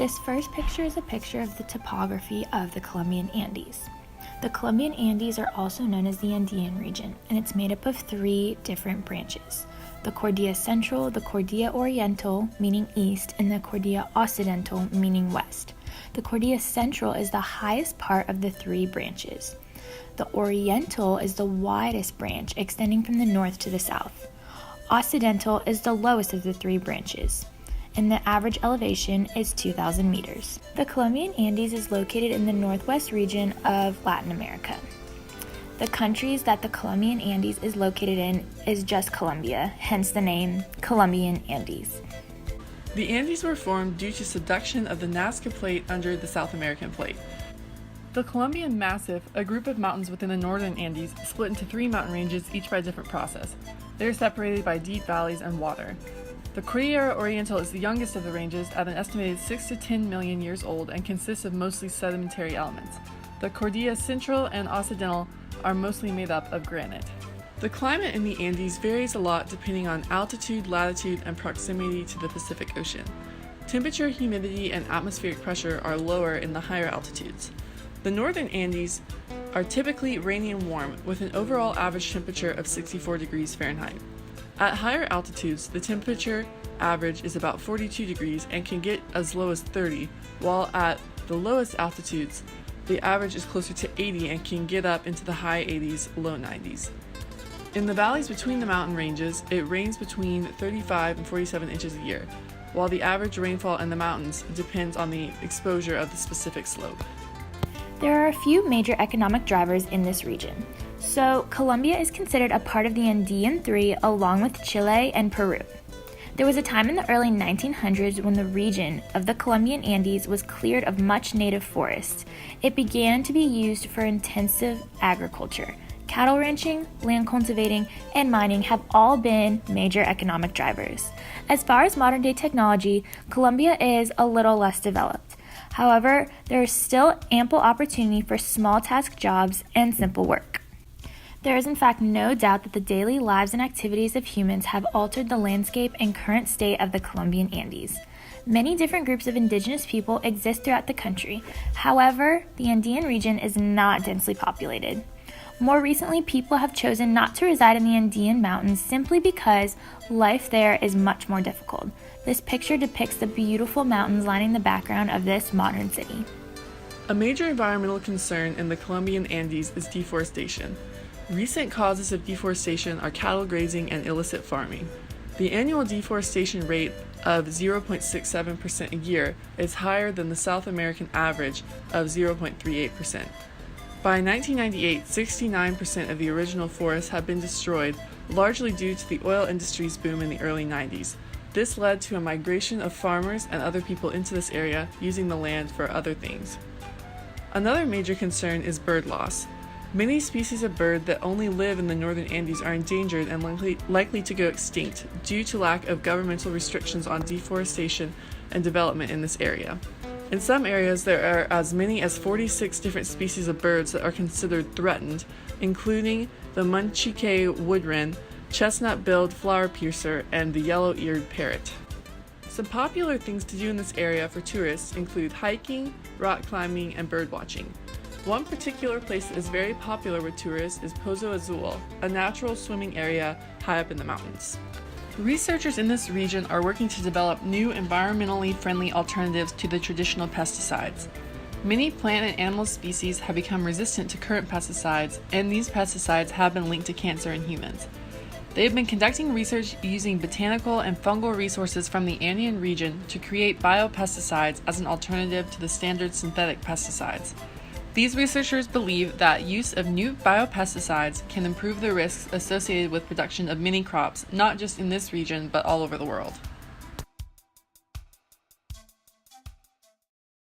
This first picture is a picture of the topography of the Colombian Andes. The Colombian Andes are also known as the Andean region, and it's made up of 3 different branches: the Cordillera Central, the Cordillera Oriental, meaning east, and the Cordillera Occidental, meaning west. The Cordillera Central is the highest part of the 3 branches. The Oriental is the widest branch, extending from the north to the south. Occidental is the lowest of the 3 branches, and the average elevation is 2,000 meters. The Colombian Andes is located in the northwest region of Latin America. The countries that the Colombian Andes is located in is just Colombia, hence the name Colombian Andes. The Andes were formed due to subduction of the Nazca Plate under the South American Plate. The Colombian Massif, a group of mountains within the northern Andes, split into 3 mountain ranges, each by a different process. They are separated by deep valleys and water. The Cordillera Oriental is the youngest of the ranges, at an estimated 6 to 10 million years old, and consists of mostly sedimentary elements. The Cordillera Central and Occidental are mostly made up of granite. The climate in the Andes varies a lot depending on altitude, latitude, and proximity to the Pacific Ocean. Temperature, humidity, and atmospheric pressure are lower in the higher altitudes. The northern Andes are typically rainy and warm, with an overall average temperature of 64 degrees Fahrenheit. At higher altitudes, the temperature average is about 42 degrees and can get as low as 30, while at the lowest altitudes, the average is closer to 80 and can get up into the high 80s, low 90s. In the valleys between the mountain ranges, it rains between 35 and 47 inches a year, while the average rainfall in the mountains depends on the exposure of the specific slope. There are a few major economic drivers in this region. So, Colombia is considered a part of the Andean 3 along with Chile and Peru. There was a time in the early 1900s when the region of the Colombian Andes was cleared of much native forest. It began to be used for intensive agriculture. Cattle ranching, land cultivating, and mining have all been major economic drivers. As far as modern-day technology, Colombia is a little less developed. However, there is still ample opportunity for small task jobs and simple work. There is in fact no doubt that the daily lives and activities of humans have altered the landscape and current state of the Colombian Andes. Many different groups of indigenous people exist throughout the country. However, the Andean region is not densely populated. More recently, people have chosen not to reside in the Andean mountains simply because life there is much more difficult. This picture depicts the beautiful mountains lining the background of this modern city. A major environmental concern in the Colombian Andes is deforestation. Recent causes of deforestation are cattle grazing and illicit farming. The annual deforestation rate of 0.67% a year is higher than the South American average of 0.38%. By 1998, 69% of the original forests had been destroyed, largely due to the oil industry's boom in the early 90s. This led to a migration of farmers and other people into this area, using the land for other things. Another major concern is bird loss. Many species of bird that only live in the northern Andes are endangered and likely to go extinct due to lack of governmental restrictions on deforestation and development in this area. In some areas, there are as many as 46 different species of birds that are considered threatened, including the Munchique wood wren, chestnut-billed flower piercer, and the yellow-eared parrot. Some popular things to do in this area for tourists include hiking, rock climbing, and bird watching. One particular place that is very popular with tourists is Pozo Azul, a natural swimming area high up in the mountains. Researchers in this region are working to develop new environmentally friendly alternatives to the traditional pesticides. Many plant and animal species have become resistant to current pesticides, and these pesticides have been linked to cancer in humans. They have been conducting research using botanical and fungal resources from the Andean region to create biopesticides as an alternative to the standard synthetic pesticides. These researchers believe that use of new biopesticides can improve the risks associated with production of many crops, not just in this region, but all over the world.